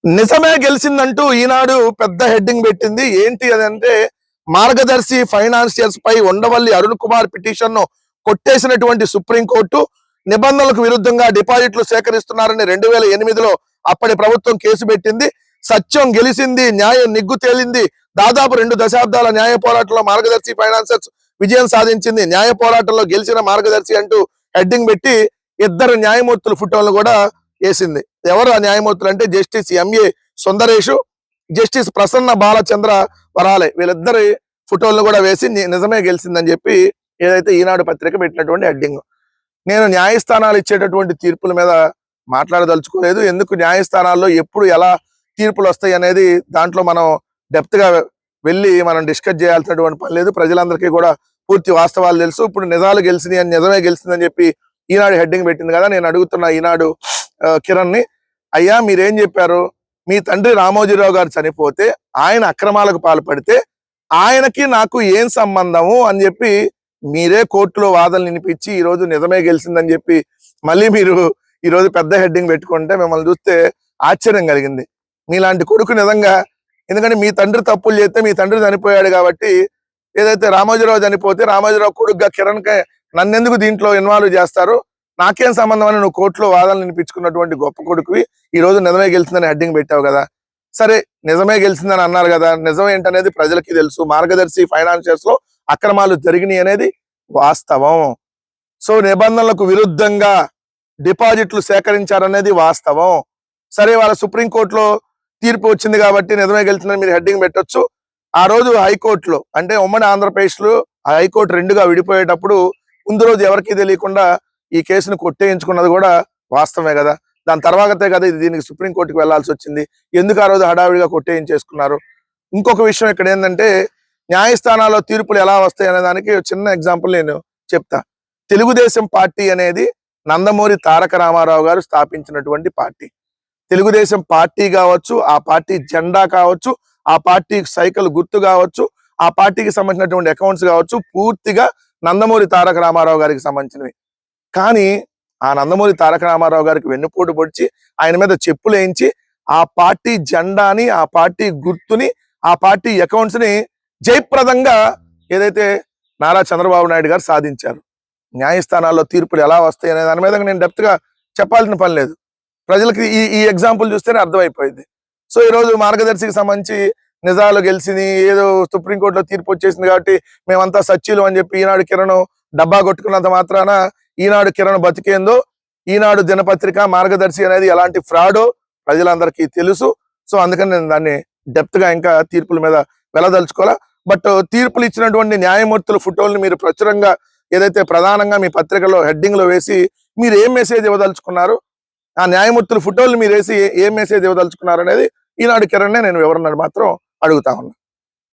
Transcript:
నిజమే గెలిచిందంటూ ఈనాడు పెద్ద హెడ్డింగ్ పెట్టింది. ఏంటి అదంటే, మార్గదర్శి ఫైనాన్షియర్స్ పై ఉండవల్లి అరుణ్ కుమార్ పిటిషన్ ను కొట్టేసినటువంటి సుప్రీంకోర్టు నిబంధనలకు విరుద్ధంగా డిపాజిట్లు సేకరిస్తున్నారని 2008లో అప్పటి ప్రభుత్వం కేసు పెట్టింది. సత్యం గెలిచింది, న్యాయం నిగ్గు తేలింది. దాదాపు 2 దశాబ్దాల న్యాయ పోరాటంలో మార్గదర్శి ఫైనాన్షియర్స్ విజయం సాధించింది. న్యాయ పోరాటంలో గెలిచిన మార్గదర్శి అంటూ హెడ్డింగ్ పెట్టి ఇద్దరు న్యాయమూర్తుల ఫోటోలు కూడా వేసింది. ఎవరు ఆ న్యాయమూర్తులు అంటే justice MA Sundaresh, justice Prasanna Balachandra Varale. వీళ్ళిద్దరి ఫోటోలను కూడా వేసి నిజమే గెలిచిందని చెప్పి ఏదైతే ఈనాడు పత్రిక పెట్టినటువంటి హెడ్డింగ్. నేను న్యాయస్థానాలు ఇచ్చేటటువంటి తీర్పుల మీద మాట్లాడదలుచుకోలేదు. ఎందుకు న్యాయస్థానాల్లో ఎప్పుడు ఎలా తీర్పులు వస్తాయి అనేది దాంట్లో మనం డెప్త్ గా వెళ్ళి మనం డిస్కస్ చేయాల్సినటువంటి పని లేదు. ప్రజలందరికీ కూడా పూర్తి వాస్తవాలు తెలుసు. ఇప్పుడు నిజాలు గెలిచింది అని నిజమే గెలిచిందని చెప్పి ఈనాడు హెడ్డింగ్ పెట్టింది కదా. నేను అడుగుతున్నా ఈనాడు కిరణ్ ని, అయ్యా మీరేం చెప్పారు? మీ తండ్రి రామోజీరావు గారు చనిపోతే ఆయన అక్రమాలకు పాల్పడితే ఆయనకి నాకు ఏం సంబంధము అని చెప్పి మీరే కోర్టులో వాదనలు వినిపించి ఈరోజు నిజమే గెలిచిందని చెప్పి మళ్ళీ మీరు ఈరోజు పెద్ద హెడ్డింగ్ పెట్టుకుంటే మిమ్మల్ని చూస్తే ఆశ్చర్యం కలిగింది. మీలాంటి కొడుకు నిజంగా, ఎందుకంటే మీ తండ్రి తప్పులు చేస్తే మీ తండ్రి చనిపోయాడు కాబట్టి, ఏదైతే రామోజీరావు చనిపోతే రామోజీరావు కొడుకుగా కిరణ్ నన్నెందుకు దీంట్లో ఇన్వాల్వ్ చేస్తారు, నాకేం సంబంధం అని నువ్వు కోర్టులో వాదనలు వినిపించుకున్నటువంటి గొప్ప కొడుకువి ఈ రోజు నిజమే గెలిచిందని హెడ్డింగ్ పెట్టావు కదా. సరే నిజమే గెలిచిందని అన్నారు కదా, నిజం ఏంటనేది ప్రజలకి తెలుసు. మార్గదర్శి ఫైనాన్షియర్స్ లో అక్రమాలు జరిగినాయి అనేది వాస్తవం. సో నిబంధనలకు విరుద్ధంగా డిపాజిట్లు సేకరించారనేది వాస్తవం. సరే వాళ్ళ సుప్రీంకోర్టులో తీర్పు వచ్చింది కాబట్టి నిజమే గెలిచిందని మీరు హెడ్డింగ్ పెట్టొచ్చు. ఆ రోజు హైకోర్టులో అంటే ఉమ్మడి ఆంధ్రప్రదేశ్ లో హైకోర్టు 2గా విడిపోయేటప్పుడు ముందు రోజు ఎవరికీ తెలియకుండా ఈ కేసును కొట్టేయించుకున్నది కూడా వాస్తవమే కదా. దాని తర్వాతే కదా దీనికి సుప్రీంకోర్టుకి వెళ్లాల్సి వచ్చింది. ఎందుకు ఆ రోజు హడావిడిగా కొట్టేయించేసుకున్నారు? ఇంకొక విషయం ఇక్కడ ఏంటంటే, న్యాయస్థానాల్లో తీర్పులు ఎలా వస్తాయి అనే దానికి చిన్న ఎగ్జాంపుల్ నేను చెప్తా. తెలుగుదేశం పార్టీ అనేది నందమూరి తారక రామారావు గారు స్థాపించినటువంటి పార్టీ. తెలుగుదేశం పార్టీ కావచ్చు, ఆ పార్టీ జెండా కావచ్చు, ఆ పార్టీ సైకిల్ గుర్తు కావచ్చు, ఆ పార్టీకి సంబంధించినటువంటి అకౌంట్స్ కావచ్చు, పూర్తిగా నందమూరి తారక రామారావు గారికి సంబంధించినవి. కానీ ఆ నందమూరి తారక రామారావు గారికి వెన్నుపోటు పొడిచి ఆయన మీద చెప్పులు వేయించి ఆ పార్టీ జెండాని, ఆ పార్టీ గుర్తుని, ఆ పార్టీ అకౌంట్స్ ని జయప్రదంగా ఏదైతే నారా చంద్రబాబు నాయుడు గారు సాధించారు. న్యాయస్థానాల్లో తీర్పులు ఎలా వస్తాయి అనే దాని మీద నేను డెప్త్ గా చెప్పాల్సిన పని లేదు. ప్రజలకి ఈ ఎగ్జాంపుల్ చూస్తేనే అర్థమైపోయింది. సో ఈ రోజు మార్గదర్శికి సంబంధించి నిజాలు గెలిచింది, ఏదో సుప్రీంకోర్టులో తీర్పు వచ్చేసింది కాబట్టి మేమంతా సచ్చీలు అని చెప్పి ఈనాడు కిరణ్ డబ్బా కొట్టుకున్నంత మాత్రాన ఈనాడు కిరణ్ బతికేందో, ఈనాడు దినపత్రిక మార్గదర్శి అనేది ఎలాంటి ఫ్రాడో ప్రజలందరికీ తెలుసు. సో అందుకని నేను దాన్ని డెప్త్ గా ఇంకా తీర్పుల మీద వెళ్ళదలుచుకోవాలా. బట్ తీర్పులు ఇచ్చినటువంటి న్యాయమూర్తుల ఫోటోల్ని మీరు ప్రచురంగా ఏదైతే ప్రధానంగా మీ పత్రికలో హెడ్డింగ్ లో వేసి మీరు ఏం మెసేజ్ ఇవ్వదలుచుకున్నారు, ఆ న్యాయమూర్తుల ఫోటోలు మీరు వేసి ఏం మెసేజ్ ఇవ్వదలుచుకున్నారు అనేది ఈనాడు కిరణ్ నేను వివరణ మాత్రం అడుగుతా ఉన్నా.